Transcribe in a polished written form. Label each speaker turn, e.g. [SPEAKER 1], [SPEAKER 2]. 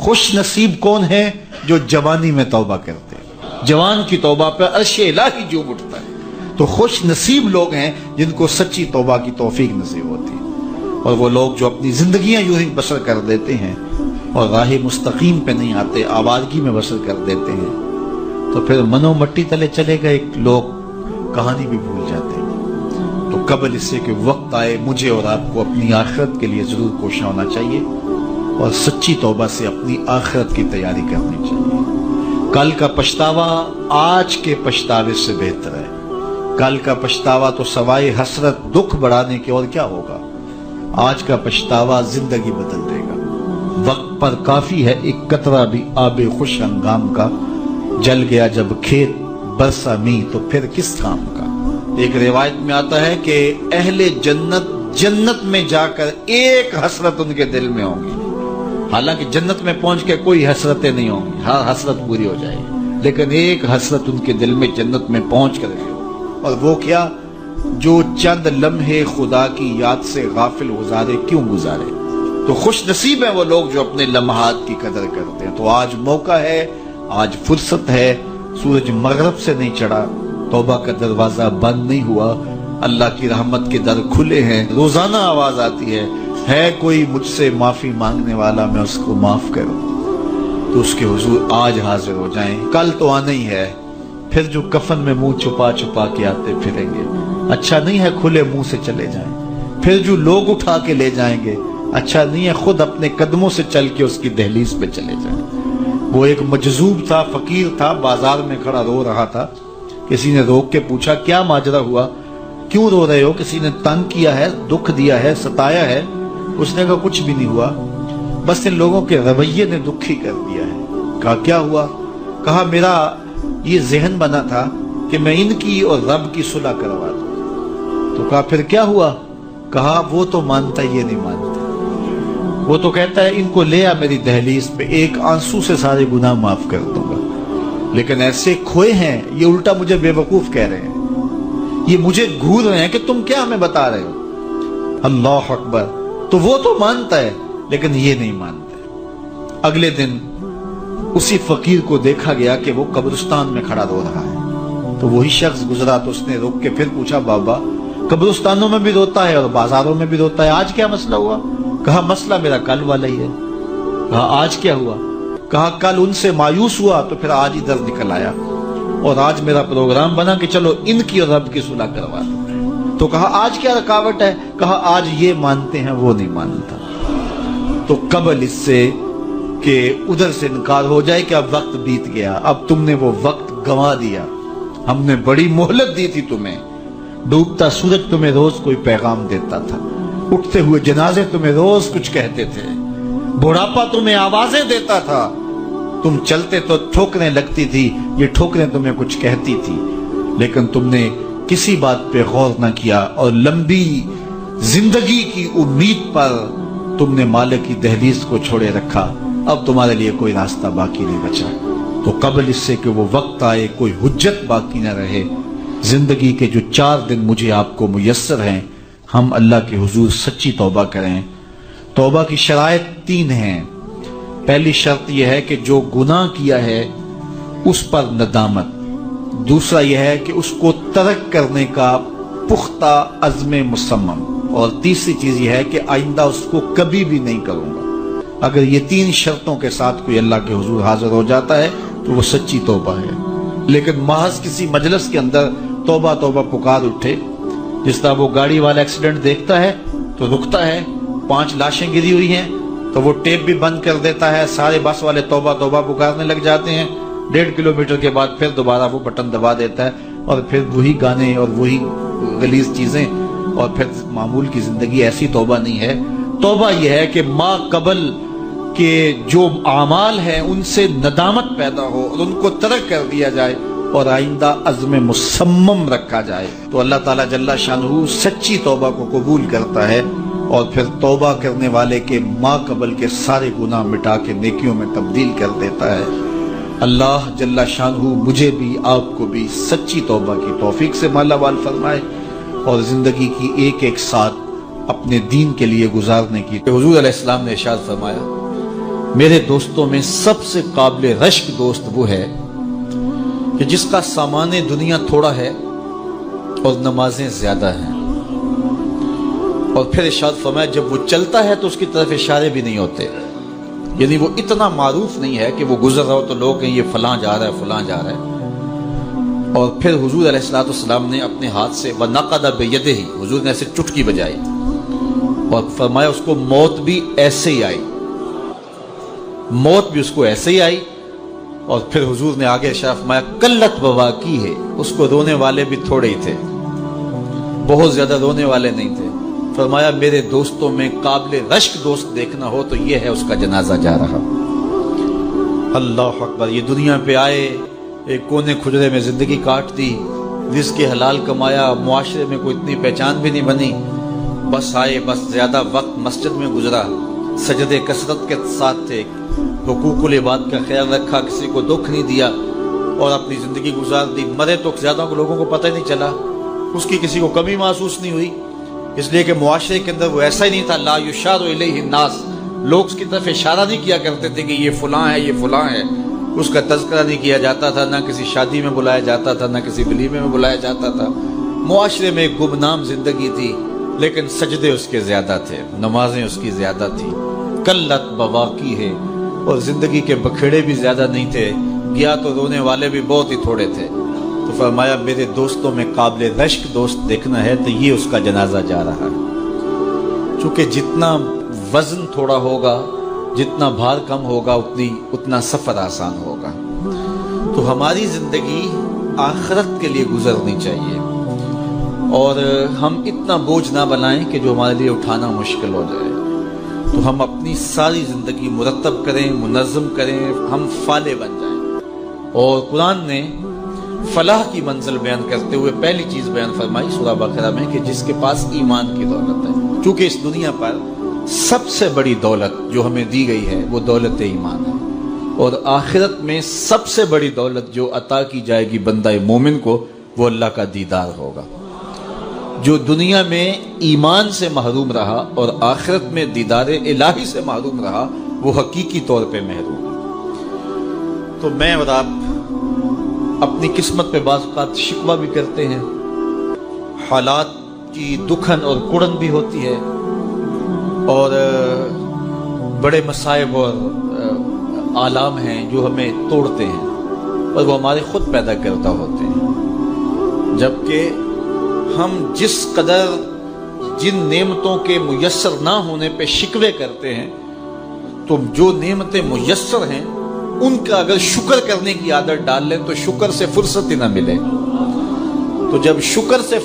[SPEAKER 1] خوش نصیب کون ہے جو جوانی میں توبہ کرتے ہیں، جوان کی توبہ پہ عرش الہی جو اٹھتا ہے۔ تو خوش نصیب لوگ ہیں جن کو سچی توبہ کی توفیق نصیب ہوتی ہے، اور وہ لوگ جو اپنی زندگیاں یوں ہی بسر کر دیتے ہیں اور راہ مستقیم پہ نہیں آتے، آوارگی میں بسر کر دیتے ہیں، تو پھر منو مٹی تلے چلے گئے لوگ کہانی بھی بھول جاتے ہیں۔ تو قبل اس سے کہ وقت آئے مجھے اور آپ کو اپنی آخرت کے لیے ضرور کوشاں ہونا چاہیے اور سچی توبہ سے اپنی آخرت کی تیاری کرنی چاہیے۔ کل کا پچھتاوا آج کے پچھتاوے سے بہتر ہے۔ کل کا پچھتاوا تو سوائے حسرت دکھ بڑھانے کے اور کیا ہوگا، آج کا پچھتاوا زندگی بدل دے گا۔ وقت پر کافی ہے ایک قطرہ بھی آب خوش ہنگام کا، جل گیا جب کھیت برسا می تو پھر کس کام کا۔ ایک روایت میں آتا ہے کہ اہل جنت جنت میں جا کر ایک حسرت ان کے دل میں ہوگی، حالانکہ جنت میں پہنچ کے کوئی حسرتیں نہیں ہوں گی، ہر حسرت پوری ہو جائے گی، لیکن ایک حسرت ان کے دل میں جنت میں پہنچ کر بھی ہو، اور وہ کیا، جو چند لمحے خدا کی یاد سے غافل گزارے کیوں گزارے۔ تو خوش نصیب ہیں وہ لوگ جو اپنے لمحات کی قدر کرتے ہیں۔ تو آج موقع ہے، آج فرصت ہے، سورج مغرب سے نہیں چڑھا، توبہ کا دروازہ بند نہیں ہوا، اللہ کی رحمت کے در کھلے ہیں، روزانہ آواز آتی ہے کوئی مجھ سے معافی مانگنے والا میں اس کو معاف کروں، تو اس کے حضور آج حاضر ہو جائیں، کل تو آنا ہی ہے۔ پھر جو کفن میں منہ چھپا چھپا کے آتے پھریں گے، اچھا نہیں ہے کھلے منہ سے چلے جائیں۔ پھر جو لوگ اٹھا کے لے جائیں گے، اچھا نہیں ہے خود اپنے قدموں سے چل کے اس کی دہلیز پہ چلے جائیں۔ وہ ایک مجذوب تھا، فقیر تھا، بازار میں کھڑا رو رہا تھا، کسی نے روک کے پوچھا کیا ماجرا ہوا، کیوں رو رہے ہو، کسی نے تنگ کیا ہے، دکھ دیا ہے، ستایا ہے؟ اس نے کہا کچھ بھی نہیں ہوا، بس ان لوگوں کے رویے نے دکھی کر دیا ہے۔ کہا کیا ہوا؟ کہا میرا یہ ذہن بنا تھا کہ میں ان کی اور رب کی صلح کروا دوں۔ تو کہا پھر کیا ہوا؟ کہا وہ تو مانتا یہ نہیں مانتا، وہ تو کہتا ہے ان کو لے آ میری دہلیز پہ، ایک آنسو سے سارے گناہ معاف کر دوں گا، لیکن ایسے کھوئے ہیں یہ الٹا مجھے بے وقوف کہہ رہے ہیں، یہ مجھے گھور رہے ہیں کہ تم کیا ہمیں بتا رہے ہو۔ اللہ اکبر۔ تو وہ تو مانتا ہے لیکن یہ نہیں مانتے۔ اگلے دن اسی فقیر کو دیکھا گیا کہ وہ قبرستان میں کھڑا رو رہا ہے، تو وہی شخص گزرا تو اس نے روک کے پھر پوچھا بابا قبرستانوں میں بھی روتا ہے اور بازاروں میں بھی روتا ہے، آج کیا مسئلہ ہوا؟ کہا مسئلہ میرا کل والا ہی ہے۔ کہا آج کیا ہوا؟ کہا کل ان سے مایوس ہوا تو پھر آج ادھر نکل آیا، اور آج میرا پروگرام بنا کہ چلو ان کی اور رب کی صلح کروا دو۔ تو کہا آج کیا رکاوٹ ہے؟ کہا آج یہ مانتے ہیں وہ نہیں مانتا۔ تو قبل اس سے کہ ادھر سے انکار ہو جائے کہ اب وقت بیت گیا، اب تم نے وہ وقت گنوا دیا، ہم نے بڑی مہلت دی تھی تمہیں، ڈوبتا سورج تمہیں روز کوئی پیغام دیتا تھا، اٹھتے ہوئے جنازے تمہیں روز کچھ کہتے تھے، بڑھاپا تمہیں آوازیں دیتا تھا، تم چلتے تو ٹھوکریں لگتی تھی، یہ ٹھوکریں تمہیں کچھ کہتی تھی، لیکن تم نے کسی بات پہ غور نہ کیا، اور لمبی زندگی کی امید پر تم نے مالک کی دہلیز کو چھوڑے رکھا، اب تمہارے لیے کوئی راستہ باقی نہیں بچا۔ تو قبل اس سے کہ وہ وقت آئے کوئی حجت باقی نہ رہے، زندگی کے جو 4 دن مجھے آپ کو میسر ہیں، ہم اللہ کے حضور سچی توبہ کریں۔ توبہ کی شرائط 3 ہیں۔ پہلی شرط یہ ہے کہ جو گناہ کیا ہے اس پر ندامت، دوسرا یہ ہے کہ اس کو ترک کرنے کا پختہ عزم مصمم، اور تیسری چیز یہ ہے کہ آئندہ اس کو کبھی بھی نہیں کروں گا۔ اگر یہ 3 شرطوں کے ساتھ کوئی اللہ کے حضور حاضر ہو جاتا ہے تو وہ سچی توبہ ہے۔ لیکن محض کسی مجلس کے اندر توبہ توبہ پکار اٹھے، جس طرح وہ گاڑی والا ایکسیڈنٹ دیکھتا ہے تو رکتا ہے، 5 لاشیں گری ہوئی ہیں تو وہ ٹیپ بھی بند کر دیتا ہے، سارے بس والے توبہ توبہ پکارنے لگ جاتے ہیں، 1.5 کلومیٹر کے بعد پھر دوبارہ وہ بٹن دبا دیتا ہے، اور پھر وہی گانے اور وہی غلیظ چیزیں، اور پھر معمول کی زندگی۔ ایسی توبہ نہیں ہے۔ توبہ یہ ہے کہ ما قبل کہ جو اعمال ہیں ان سے ندامت پیدا ہو اور ان کو ترک کر دیا جائے، اور آئندہ عزم مصمم رکھا جائے، تو اللہ تعالیٰ جل شانہ سچی توبہ کو قبول کرتا ہے، اور پھر توبہ کرنے والے کے ما قبل کے سارے گناہ مٹا کے نیکیوں میں تبدیل کر دیتا ہے۔ اللہ جل شانہ مجھے بھی آپ کو بھی سچی توبہ کی توفیق سے مالا مال فرمائے، اور زندگی کی ایک ایک ساتھ اپنے دین کے لیے گزارنے کی۔ حضور علیہ السلام نے ارشاد فرمایا میرے دوستوں میں سب سے قابل رشک دوست وہ ہے کہ جس کا سامان دنیا تھوڑا ہے اور نمازیں زیادہ ہیں، اور پھر ارشاد فرمایا جب وہ چلتا ہے تو اس کی طرف اشارے بھی نہیں ہوتے، یعنی وہ اتنا معروف نہیں ہے کہ وہ گزر رہا ہو تو لوگ کہیں یہ فلاں جا رہا ہے فلاں جا رہا ہے۔ اور پھر حضور علیہ السلام نے اپنے ہاتھ سے وَنَقَدَ بِيَدِهِ، حضور نے ایسے چٹکی بجائی اور فرمایا اس کو موت بھی ایسے ہی آئی، موت بھی اس کو ایسے ہی آئی۔ اور پھر حضور نے آگے ارشاد فرمایا قلت بواکی ہے، اس کو رونے والے بھی تھوڑے ہی تھے، بہت زیادہ رونے والے نہیں تھے۔ فرمایا میرے دوستوں میں قابل رشک دوست دیکھنا ہو تو یہ ہے اس کا جنازہ جا رہا۔ اللہ اکبر، یہ دنیا پہ آئے، ایک کونے کھجرے میں زندگی کاٹ دی، رزق حلال کمایا، معاشرے میں کوئی اتنی پہچان بھی نہیں بنی، بس آئے، بس زیادہ وقت مسجد میں گزرا، سجدے کثرت کے ساتھ تھے، حقوق العباد کا خیال رکھا، کسی کو دکھ نہیں دیا اور اپنی زندگی گزار دی۔ مرے تو زیادہ لوگوں کو پتہ ہی نہیں چلا، اس کی کسی کو کمی محسوس نہیں ہوئی، اس لیے کہ معاشرے کے اندر وہ ایسا ہی نہیں تھا، لا یشار الیہ الناس، لوگ اس کی طرف اشارہ نہیں کیا کرتے تھے کہ یہ فلاں ہے یہ فلاں ہے، اس کا تذکرہ نہیں کیا جاتا تھا، نہ کسی شادی میں بلایا جاتا تھا، نہ کسی ولیمے میں بلایا جاتا تھا۔ معاشرے میں ایک گمنام زندگی تھی، لیکن سجدے اس کے زیادہ تھے، نمازیں اس کی زیادہ تھی، قلت بواکی ہے، اور زندگی کے بکھیڑے بھی زیادہ نہیں تھے، گیا تو رونے والے بھی بہت ہی تھوڑے تھے۔ تو فرمایا میرے دوستوں میں قابل رشک دوست دیکھنا ہے تو یہ اس کا جنازہ جا رہا ہے، چونکہ جتنا وزن تھوڑا ہوگا، جتنا بھار کم ہوگا، اتنا سفر آسان ہوگا۔ تو ہماری زندگی آخرت کے لیے گزرنی چاہیے، اور ہم اتنا بوجھ نہ بنائیں کہ جو ہمارے لیے اٹھانا مشکل ہو جائے۔ تو ہم اپنی ساری زندگی مرتب کریں، منظم کریں، ہم فالح بن جائیں۔ اور قرآن نے فلاح کی منزل بیان کرتے ہوئے پہلی چیز بیان فرمائی سورہ بقرہ میں کہ جس کے پاس ایمان کی دولت ہے، کیونکہ اس دنیا پر سب سے بڑی دولت جو ہمیں دی گئی ہے وہ دولت ایمان ہے، اور آخرت میں سب سے بڑی دولت جو عطا کی جائے گی بندہ مومن کو وہ اللہ کا دیدار ہوگا۔ جو دنیا میں ایمان سے محروم رہا اور آخرت میں دیدار الہی سے محروم رہا وہ حقیقی طور پہ محروم ہے۔ تو میں اور آپ اپنی قسمت پہ بعض اوقات شکوہ بھی کرتے ہیں، حالات کی دکھن اور کڑن بھی ہوتی ہے، اور بڑے مصائب اور آلام ہیں جو ہمیں توڑتے ہیں اور وہ ہمارے خود پیدا کرتا ہوتے ہیں، جبکہ ہم جس قدر جن نعمتوں کے میسر نہ ہونے پہ شکوے کرتے ہیں، تو جو نعمتیں میسر ہیں ان کا اگر شکر کرنے کی عادت ڈال لیں تو شکر سے فرصت ہی نہ ملے۔ تو جب شکر سے